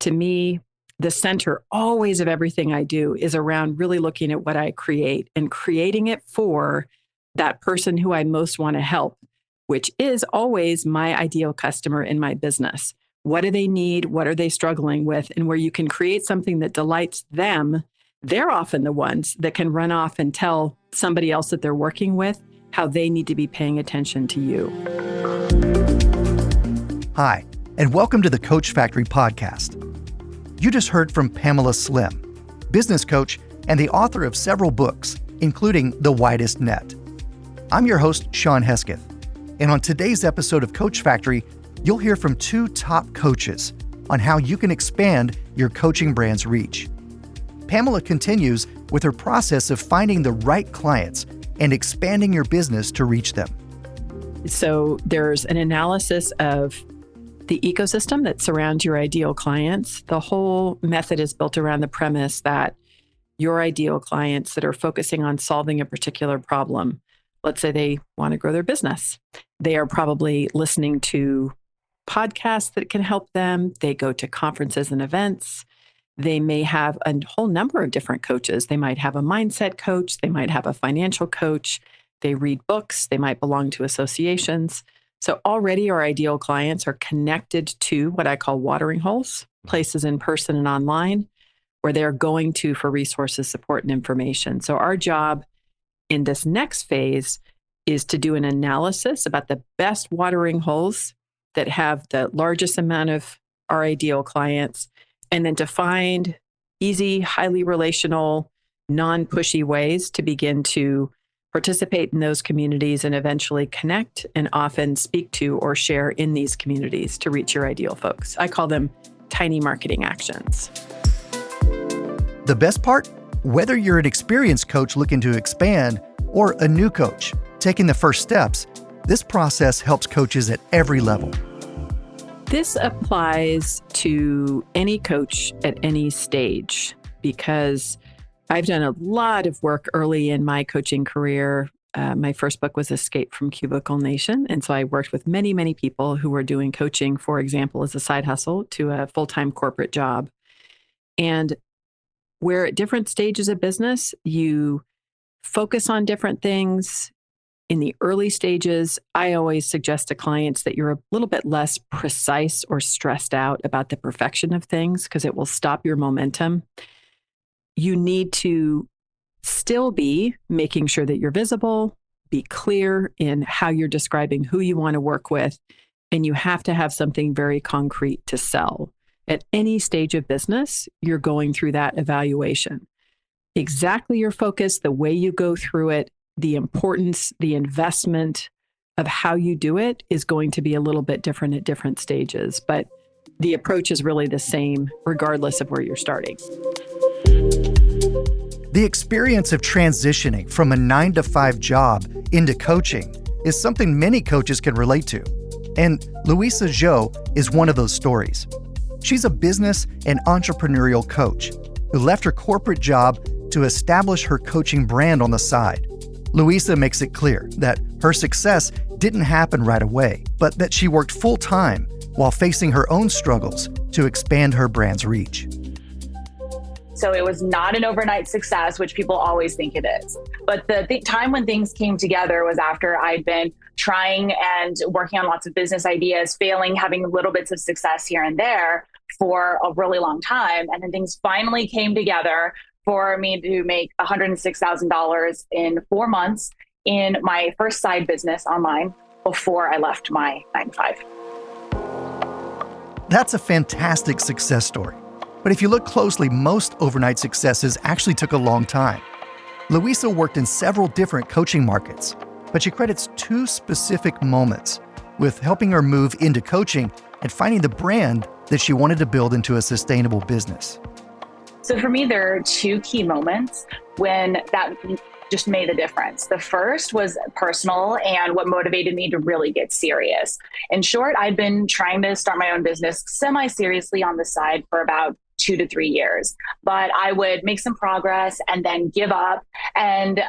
to me, the center always of everything I do is around really looking at what I create and creating it for that person who I most want to help, which is always my ideal customer in my business. What do they need? What are they struggling with? And where you can create something that delights them, they're often the ones that can run off and tell somebody else that they're working with how they need to be paying attention to you. Hi, and welcome to the Coach Factory podcast. You just heard from Pamela Slim, business coach and the author of several books, including The Widest Net. I'm your host, Sean Hesketh, and on today's episode of Coach Factory, you'll hear from two top coaches on how you can expand your coaching brand's reach. Pamela continues with her process of finding the right clients and expanding your business to reach them. So there's an analysis of the ecosystem that surrounds your ideal clients. The whole method is built around the premise that your ideal clients that are focusing on solving a particular problem, let's say they want to grow their business, they are probably listening to podcasts that can help them. They go to conferences and events. They may have a whole number of different coaches. They might have a mindset coach. They might have a financial coach. They read books. They might belong to associations. So already our ideal clients are connected to what I call watering holes, places in person and online, where they're going to for resources, support, and information. So our job in this next phase is to do an analysis about the best watering holes that have the largest amount of our ideal clients, and then to find easy, highly relational, non-pushy ways to begin to participate in those communities and eventually connect and often speak to or share in these communities to reach your ideal folks. I call them tiny marketing actions. The best part? Whether you're an experienced coach looking to expand or a new coach taking the first steps, this process helps coaches at every level. This applies to any coach at any stage because I've done a lot of work early in my coaching career. My first book was Escape from Cubicle Nation. And so I worked with many, many people who were doing coaching, for example, as a side hustle to a full-time corporate job. And where at different stages of business, you focus on different things. In the early stages, I always suggest to clients that you're a little bit less precise or stressed out about the perfection of things because it will stop your momentum. You need to still be making sure that you're visible, be clear in how you're describing who you want to work with, and you have to have something very concrete to sell. At any stage of business, you're going through that evaluation. Exactly your focus, the way you go through it, the importance, the investment of how you do it is going to be a little bit different at different stages, but the approach is really the same regardless of where you're starting. The experience of transitioning from a 9-to-5 job into coaching is something many coaches can relate to. And Luisa Zhou is one of those stories. She's a business and entrepreneurial coach who left her corporate job to establish her coaching brand on the side. Luisa makes it clear that her success didn't happen right away, but that she worked full-time while facing her own struggles to expand her brand's reach. So it was not an overnight success, which people always think it is. But the time when things came together was after I'd been trying and working on lots of business ideas, failing, having little bits of success here and there for a really long time. And then things finally came together for me to make $106,000 in 4 months in my first side business online before I left my 9-to-5. That's a fantastic success story. But if you look closely, most overnight successes actually took a long time. Luisa worked in several different coaching markets, but she credits two specific moments with helping her move into coaching and finding the brand that she wanted to build into a sustainable business. So for me, there are two key moments when that just made a difference. The first was personal and what motivated me to really get serious. In short, I'd been trying to start my own business semi-seriously on the side for about 2 to 3 years, but I would make some progress and then give up and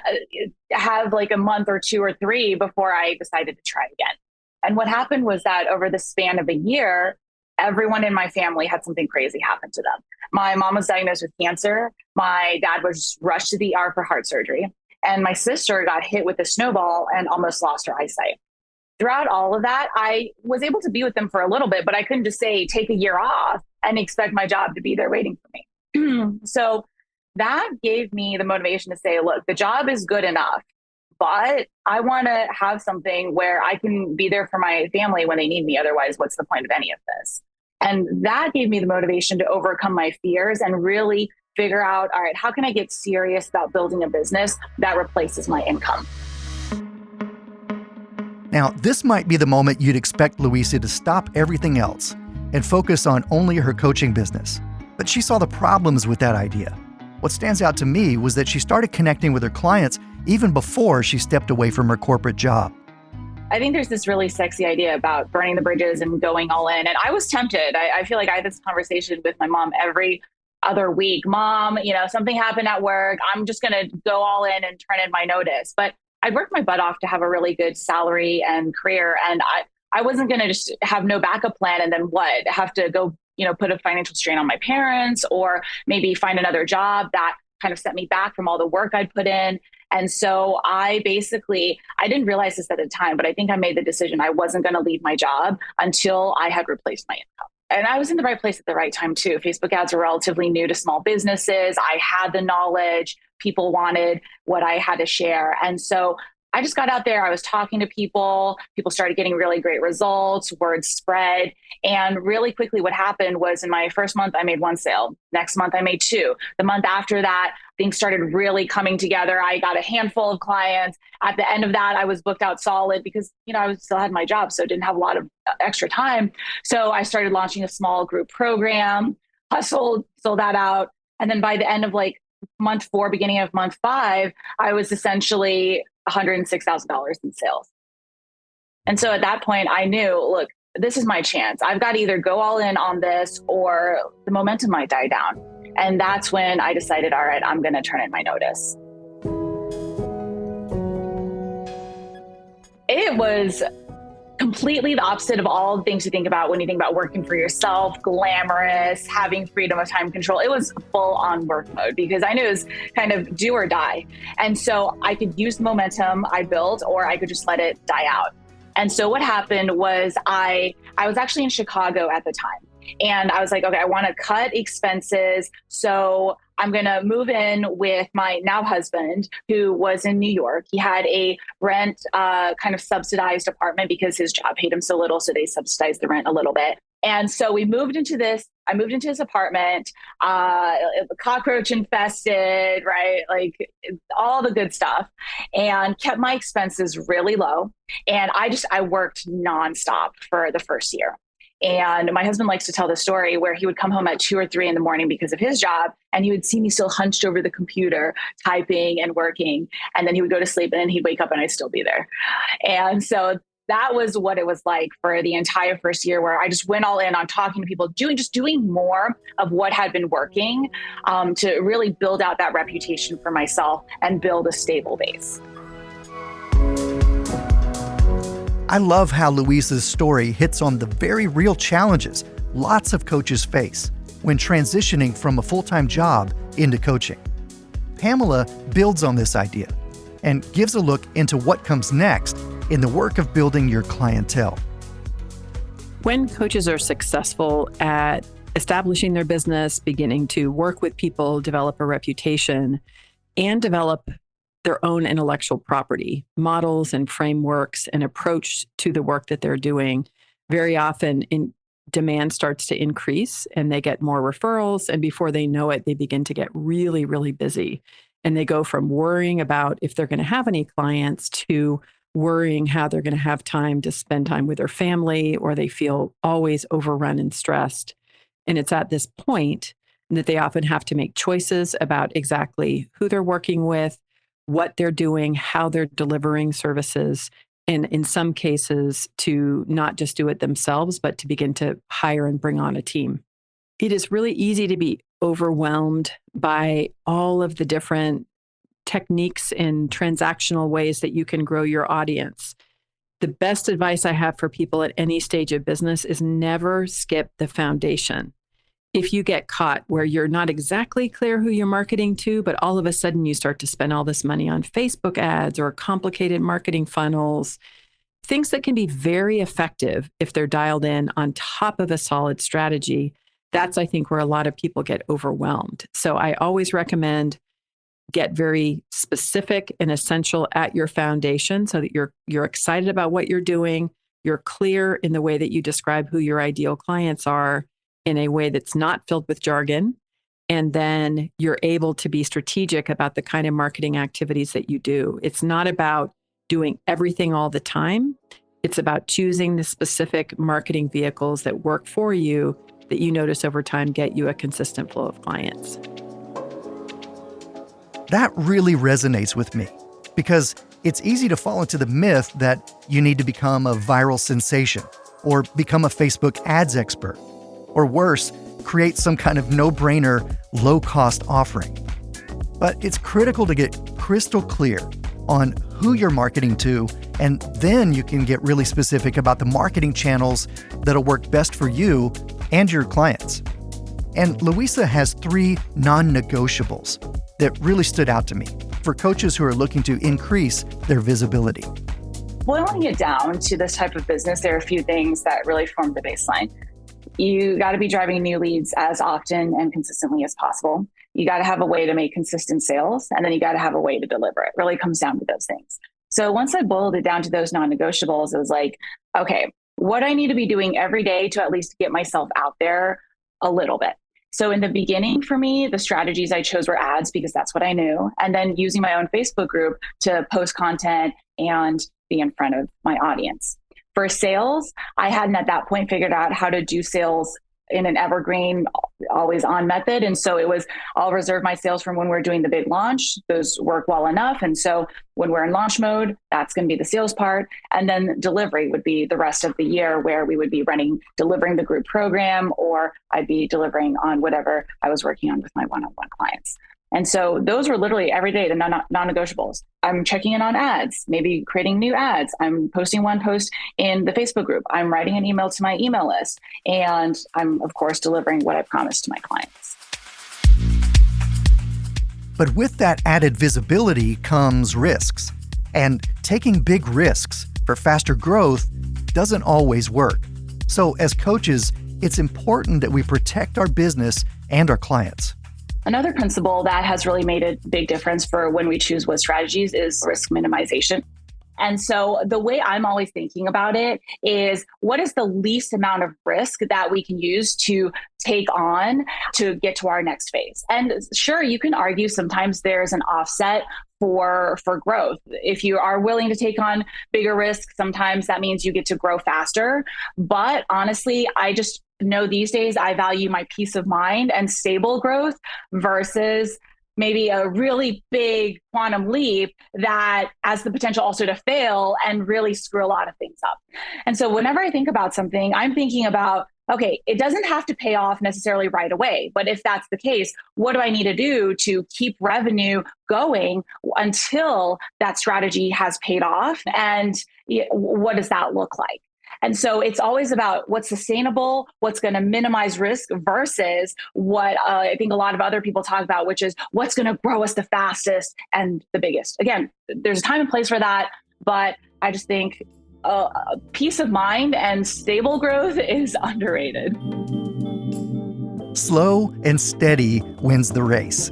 have like a month or 2 or 3 before I decided to try again. And what happened was that over the span of a year, everyone in my family had something crazy happen to them. My mom was diagnosed with cancer. My dad was rushed to the ER for heart surgery. And my sister got hit with a snowball and almost lost her eyesight. Throughout all of that, I was able to be with them for a little bit, but I couldn't just say, take a year off and expect my job to be there waiting for me. So that gave me the motivation to say, look, the job is good enough, but I want to have something where I can be there for my family when they need me. Otherwise, what's the point of any of this? And that gave me the motivation to overcome my fears and really figure out, all right, how can I get serious about building a business that replaces my income? Now, this might be the moment you'd expect Luisa to stop everything else and focus on only her coaching business. But she saw the problems with that idea. What stands out to me was that she started connecting with her clients even before she stepped away from her corporate job. I think there's this really sexy idea about burning the bridges and going all in. And I was tempted. I feel like I had this conversation with my mom every other week. Mom, something happened at work. I'm just going to go all in and turn in my notice. But I'd worked my butt off to have a really good salary and career. And I wasn't going to just have no backup plan and then what? Have to go, put a financial strain on my parents or maybe find another job that kind of set me back from all the work I'd put in. And so I didn't realize this at the time, but I think I made the decision I wasn't going to leave my job until I had replaced my income. And I was in the right place at the right time too. Facebook ads were relatively new to small businesses. I had the knowledge. People wanted what I had to share. And so I just got out there. I was talking to people. People started getting really great results. Word spread. And really quickly what happened was in my first month, I made 1 sale. Next month, I made 2. The month after that, things started really coming together. I got a handful of clients. At the end of that, I was booked out solid because, I still had my job, so didn't have a lot of extra time. So I started launching a small group program, hustled, sold that out. And then by the end of month 4, beginning of month 5, I was essentially $106,000 in sales. And so at that point, I knew, look, this is my chance. I've got to either go all in on this or the momentum might die down. And that's when I decided, all right, I'm going to turn in my notice. It was completely the opposite of all the things you think about when you think about working for yourself, glamorous, having freedom of time control. It was full on work mode because I knew it was kind of do or die. And so I could use the momentum I built or I could just let it die out. And so what happened was I was actually in Chicago at the time. And I was like, okay, I want to cut expenses. So I'm going to move in with my now husband, who was in New York. He had a rent kind of subsidized apartment because his job paid him so little. So they subsidized the rent a little bit. And so I moved into his apartment, cockroach infested, right? Like all the good stuff, and kept my expenses really low. And I worked nonstop for the first year. And my husband likes to tell the story where he would come home at 2 or 3 in the morning because of his job. And he would see me still hunched over the computer, typing and working. And then he would go to sleep and then he'd wake up and I'd still be there. And so that was what it was like for the entire first year, where I just went all in on talking to people, doing more of what had been working to really build out that reputation for myself and build a stable base. I love how Luisa's story hits on the very real challenges lots of coaches face when transitioning from a full-time job into coaching. Pamela builds on this idea and gives a look into what comes next in the work of building your clientele. When coaches are successful at establishing their business, beginning to work with people, develop a reputation, and develop their own intellectual property, models and frameworks and approach to the work that they're doing, very often demand starts to increase and they get more referrals. And before they know it, they begin to get really, really busy. And they go from worrying about if they're going to have any clients to worrying how they're going to have time to spend time with their family, or they feel always overrun and stressed. And it's at this point that they often have to make choices about exactly who they're working with, what they're doing, how they're delivering services, and in some cases to not just do it themselves, but to begin to hire and bring on a team. It is really easy to be overwhelmed by all of the different techniques and transactional ways that you can grow your audience. The best advice I have for people at any stage of business is never skip the foundation. If you get caught where you're not exactly clear who you're marketing to, but all of a sudden you start to spend all this money on Facebook ads or complicated marketing funnels, things that can be very effective if they're dialed in on top of a solid strategy, that's, I think, where a lot of people get overwhelmed. So I always recommend get very specific and essential at your foundation so that you're excited about what you're doing. You're clear in the way that you describe who your ideal clients are in a way that's not filled with jargon. And then you're able to be strategic about the kind of marketing activities that you do. It's not about doing everything all the time. It's about choosing the specific marketing vehicles that work for you that you notice over time get you a consistent flow of clients. That really resonates with me because it's easy to fall into the myth that you need to become a viral sensation or become a Facebook ads expert, or worse, create some kind of no-brainer, low-cost offering. But it's critical to get crystal clear on who you're marketing to, and then you can get really specific about the marketing channels that'll work best for you and your clients. And Luisa has 3 non-negotiables that really stood out to me for coaches who are looking to increase their visibility. Boiling it down to this type of business, there are a few things that really form the baseline. You got to be driving new leads as often and consistently as possible. You got to have a way to make consistent sales, and then you got to have a way to deliver it. It really comes down to those things. So once I boiled it down to those non-negotiables, it was like, okay, what I need to be doing every day to at least get myself out there a little bit. So in the beginning for me, the strategies I chose were ads because that's what I knew. And then using my own Facebook group to post content and be in front of my audience. For sales, I hadn't at that point figured out how to do sales in an evergreen, always on method. And so it was, I'll reserve my sales from when we're doing the big launch. Those work well enough. And so when we're in launch mode, that's going to be the sales part. And then delivery would be the rest of the year where we would be delivering the group program, or I'd be delivering on whatever I was working on with my one-on-one clients. And so those were literally every day, the non-negotiables. I'm checking in on ads, maybe creating new ads. I'm posting one post in the Facebook group. I'm writing an email to my email list. And I'm, of course, delivering what I promised to my clients. But with that added visibility comes risks. And taking big risks for faster growth doesn't always work. So as coaches, it's important that we protect our business and our clients. Another principle that has really made a big difference for when we choose what strategies is risk minimization. And so the way I'm always thinking about it is, what is the least amount of risk that we can use to take on to get to our next phase? And sure, you can argue sometimes there's an offset for growth. If you are willing to take on bigger risks, sometimes that means you get to grow faster. But honestly, I just know these days I value my peace of mind and stable growth versus maybe a really big quantum leap that has the potential also to fail and really screw a lot of things up. And so whenever I think about something, I'm thinking about, okay, it doesn't have to pay off necessarily right away. But if that's the case, what do I need to do to keep revenue going until that strategy has paid off? And what does that look like? And so it's always about what's sustainable, what's going to minimize risk versus what I think a lot of other people talk about, which is what's going to grow us the fastest and the biggest. Again, there's a time and place for that, but I just think peace of mind and stable growth is underrated. Slow and steady wins the race.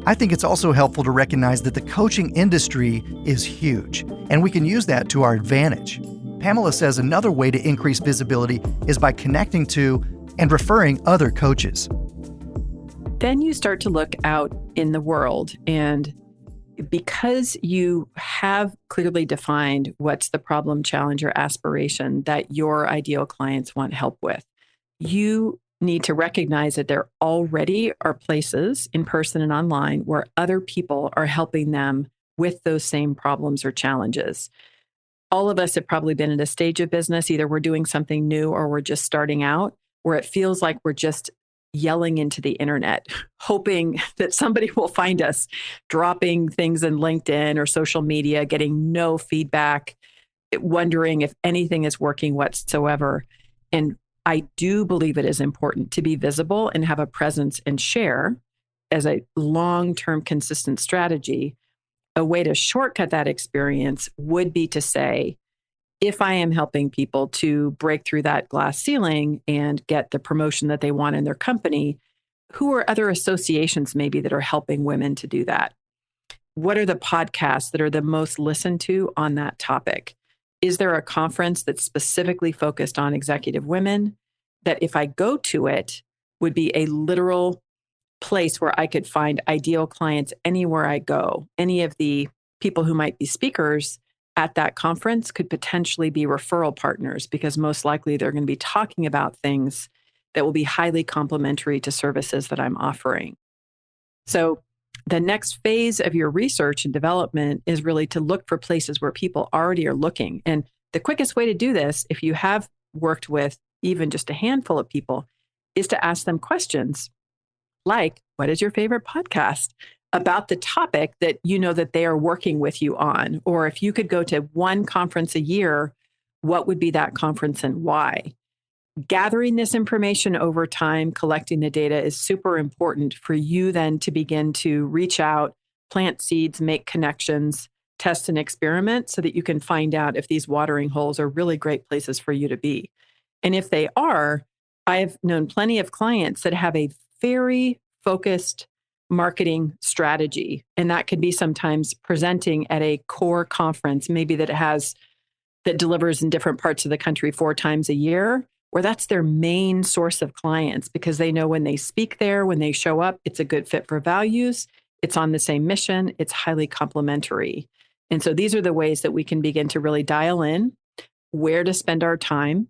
I think it's also helpful to recognize that the coaching industry is huge, and we can use that to our advantage. Pamela says another way to increase visibility is by connecting to and referring other coaches. Then you start to look out in the world, and because you have clearly defined what's the problem, challenge, or aspiration that your ideal clients want help with, you need to recognize that there already are places in person and online where other people are helping them with those same problems or challenges. All of us have probably been at a stage of business, either we're doing something new or we're just starting out, where it feels like we're just yelling into the internet, hoping that somebody will find us, dropping things in LinkedIn or social media, getting no feedback, wondering if anything is working whatsoever. And I do believe it is important to be visible and have a presence and share as a long-term consistent strategy. A way to shortcut that experience would be to say, if I am helping people to break through that glass ceiling and get the promotion that they want in their company, who are other associations maybe that are helping women to do that? What are the podcasts that are the most listened to on that topic? Is there a conference that's specifically focused on executive women that if I go to it would be a literal place where I could find ideal clients anywhere I go? Any of the people who might be speakers at that conference could potentially be referral partners because most likely they're going to be talking about things that will be highly complementary to services that I'm offering. So the next phase of your research and development is really to look for places where people already are looking. And the quickest way to do this, if you have worked with even just a handful of people, is to ask them questions like, what is your favorite podcast about the topic that you know that they are working with you on? Or if you could go to one conference a year, what would be that conference and why? Gathering this information over time, collecting the data is super important for you then to begin to reach out, plant seeds, make connections, test and experiment so that you can find out if these watering holes are really great places for you to be. And if they are, I've known plenty of clients that have a very focused marketing strategy. And that could be sometimes presenting at a core conference, maybe that delivers in different parts of the country 4 times a year, where that's their main source of clients because they know when they speak there, when they show up, it's a good fit for values, it's on the same mission, it's highly complementary. And so these are the ways that we can begin to really dial in where to spend our time,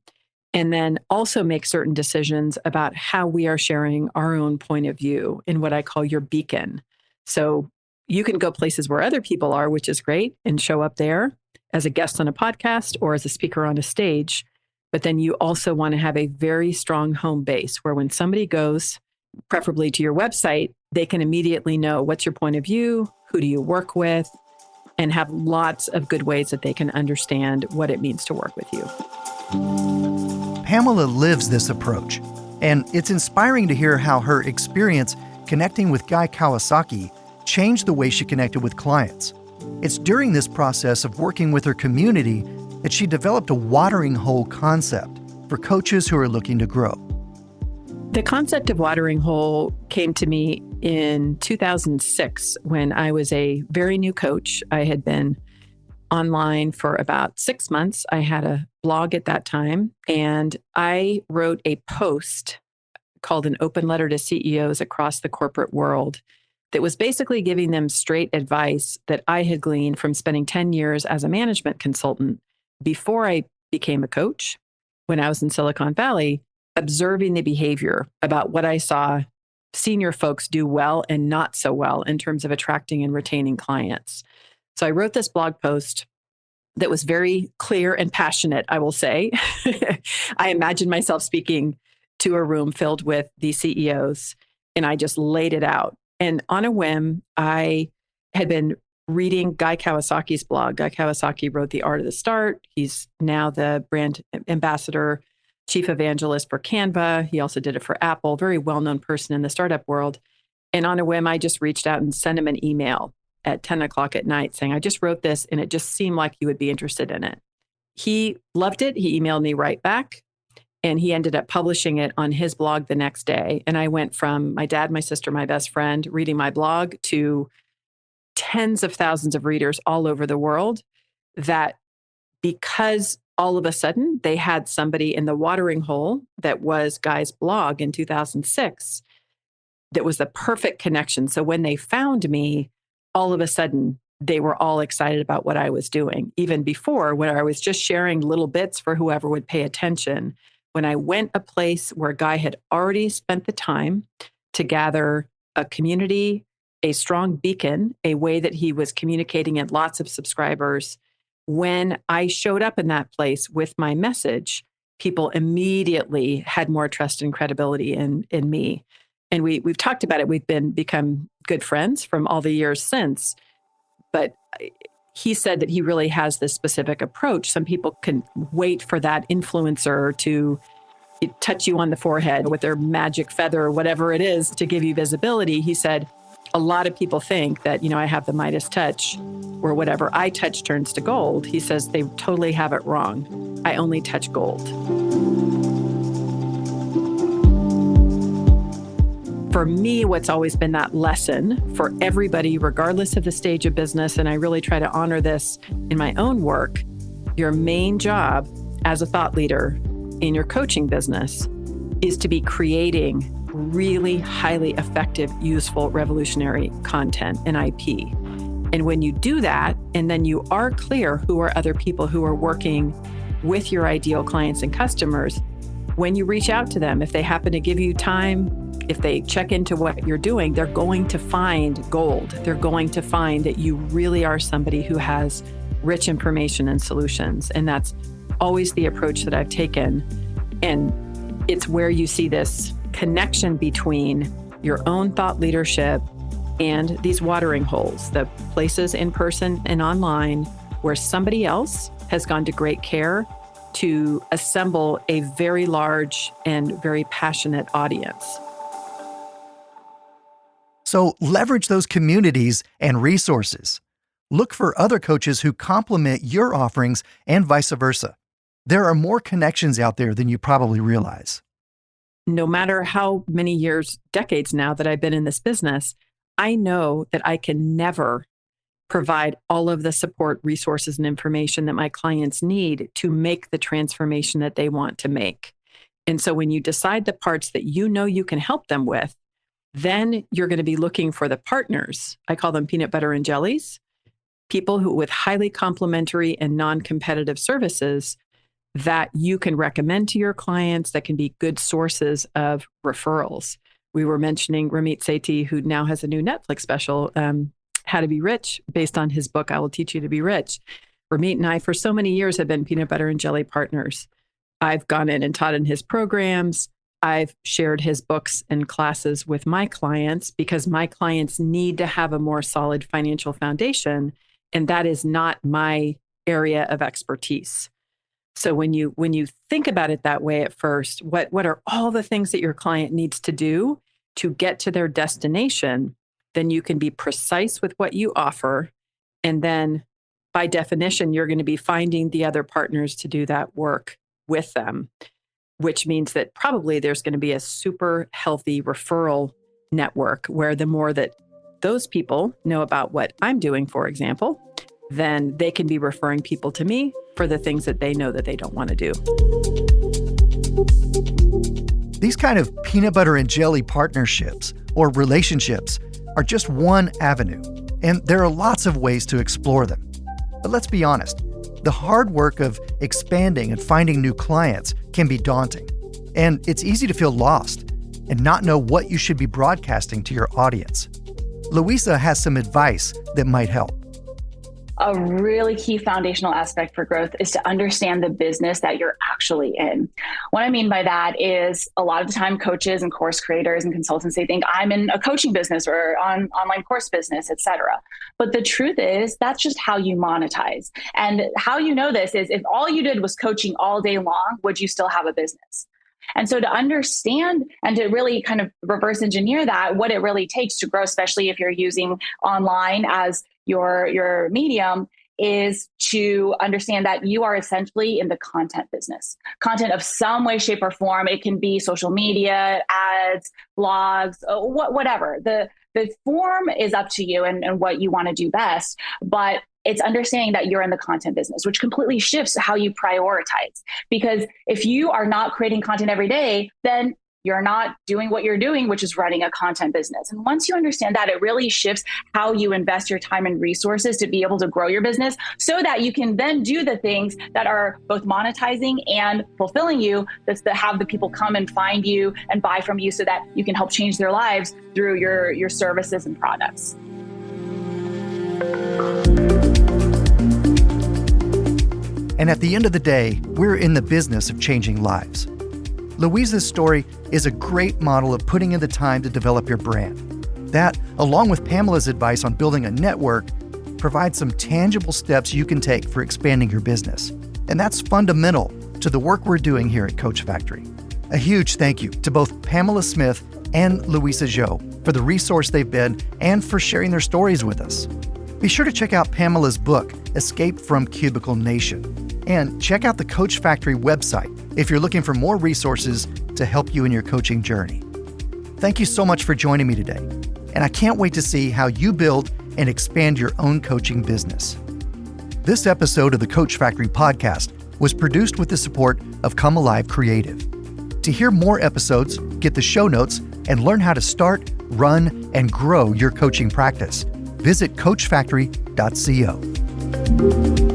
and then also make certain decisions about how we are sharing our own point of view in what I call your beacon. So you can go places where other people are, which is great, and show up there as a guest on a podcast or as a speaker on a stage. But then you also want to have a very strong home base where when somebody goes, preferably to your website, they can immediately know what's your point of view, who do you work with, and have lots of good ways that they can understand what it means to work with you. Pamela lives this approach, and it's inspiring to hear how her experience connecting with Guy Kawasaki changed the way she connected with clients. It's during this process of working with her community that she developed a watering hole concept for coaches who are looking to grow. The concept of watering hole came to me in 2006 when I was a very new coach. I had been online for about 6 months. I had a blog at that time, and I wrote a post called An Open Letter to CEOs Across the Corporate World that was basically giving them straight advice that I had gleaned from spending 10 years as a management consultant before I became a coach when I was in Silicon Valley, observing the behavior about what I saw senior folks do well and not so well in terms of attracting and retaining clients. So I wrote this blog post that was very clear and passionate, I will say. I imagined myself speaking to a room filled with these CEOs, and I just laid it out. And on a whim, I had been reading Guy Kawasaki's blog. Guy Kawasaki wrote The Art of the Start. He's now the brand ambassador, chief evangelist for Canva. He also did it for Apple, very well-known person in the startup world. And on a whim, I just reached out and sent him an email at 10 o'clock at night saying, I just wrote this and it just seemed like you would be interested in it. He loved it. He emailed me right back, and he ended up publishing it on his blog the next day. And I went from my dad, my sister, my best friend reading my blog to tens of thousands of readers all over the world, that because all of a sudden they had somebody in the watering hole that was Guy's blog in 2006 that was the perfect connection. So when they found me, all of a sudden they were all excited about what I was doing. Even before, when I was just sharing little bits for whoever would pay attention, when I went a place where Guy had already spent the time to gather a community, a strong beacon, a way that he was communicating and lots of subscribers, when I showed up in that place with my message, people immediately had more trust and credibility in me. And we've talked about it. We've become good friends from all the years since. But he said that he really has this specific approach. Some people can wait for that influencer to touch you on the forehead with their magic feather or whatever it is to give you visibility. He said, a lot of people think that, I have the Midas touch or whatever I touch turns to gold. He says they totally have it wrong. I only touch gold. For me, what's always been that lesson for everybody, regardless of the stage of business, and I really try to honor this in my own work, your main job as a thought leader in your coaching business is to be creating really highly effective, useful, revolutionary content and IP. And when you do that, and then you are clear who are other people who are working with your ideal clients and customers, when you reach out to them, if they happen to give you time, if they check into what you're doing, they're going to find gold. They're going to find that you really are somebody who has rich information and solutions. And that's always the approach that I've taken. And it's where you see this connection between your own thought leadership and these watering holes, the places in person and online where somebody else has gone to great care to assemble a very large and very passionate audience. So leverage those communities and resources. Look for other coaches who complement your offerings and vice versa. There are more connections out there than you probably realize. No matter how many years, decades now that I've been in this business, I know that I can never provide all of the support, resources, and information that my clients need to make the transformation that they want to make. And so when you decide the parts that you know you can help them with, then you're going to be looking for the partners. I call them peanut butter and jellies, people who with highly complementary and non-competitive services that you can recommend to your clients that can be good sources of referrals. We were mentioning Ramit Sethi, who now has a new Netflix special, How to Be Rich, based on his book, I Will Teach You to Be Rich. Ramit and I, for so many years, have been peanut butter and jelly partners. I've gone in and taught in his programs. I've shared his books and classes with my clients because my clients need to have a more solid financial foundation, and that is not my area of expertise. So when you think about it that way at first, what are all the things that your client needs to do to get to their destination? Then you can be precise with what you offer. And then by definition, you're going to be finding the other partners to do that work with them, which means that probably there's going to be a super healthy referral network where the more that those people know about what I'm doing, for example, then they can be referring people to me for the things that they know that they don't want to do. These kind of peanut butter and jelly partnerships or relationships are just one avenue, and there are lots of ways to explore them. But let's be honest, the hard work of expanding and finding new clients can be daunting, and it's easy to feel lost and not know what you should be broadcasting to your audience. Luisa has some advice that might help. A really key foundational aspect for growth is to understand the business that you're actually in. What I mean by that is a lot of the time coaches and course creators and consultants, they think I'm in a coaching business or on online course business, et cetera. But the truth is that's just how you monetize. And how you know this is if all you did was coaching all day long, would you still have a business? And so to understand and to really kind of reverse engineer that, what it really takes to grow, especially if you're using online as your medium, is to understand that you are essentially in the content business. Content of some way, shape, or form. It can be social media, ads, blogs, whatever. The form is up to you and what you want to do best. But it's understanding that you're in the content business, which completely shifts how you prioritize. Because if you are not creating content every day, then you're not doing what you're doing, which is running a content business. And once you understand that, it really shifts how you invest your time and resources to be able to grow your business so that you can then do the things that are both monetizing and fulfilling you. That's to have the people come and find you and buy from you so that you can help change their lives through your services and products. And at the end of the day, we're in the business of changing lives. Luisa's story is a great model of putting in the time to develop your brand. That, along with Pamela's advice on building a network, provide some tangible steps you can take for expanding your business. And that's fundamental to the work we're doing here at Coach Factory. A huge thank you to both Pamela Smith and Luisa Zhou for the resource they've been and for sharing their stories with us. Be sure to check out Pamela's book, Escape from Cubicle Nation, and check out the Coach Factory website if you're looking for more resources to help you in your coaching journey. Thank you so much for joining me today, and I can't wait to see how you build and expand your own coaching business. This episode of the Coach Factory podcast was produced with the support of Come Alive Creative. To hear more episodes, get the show notes, and learn how to start, run, and grow your coaching practice, visit coachfactory.co.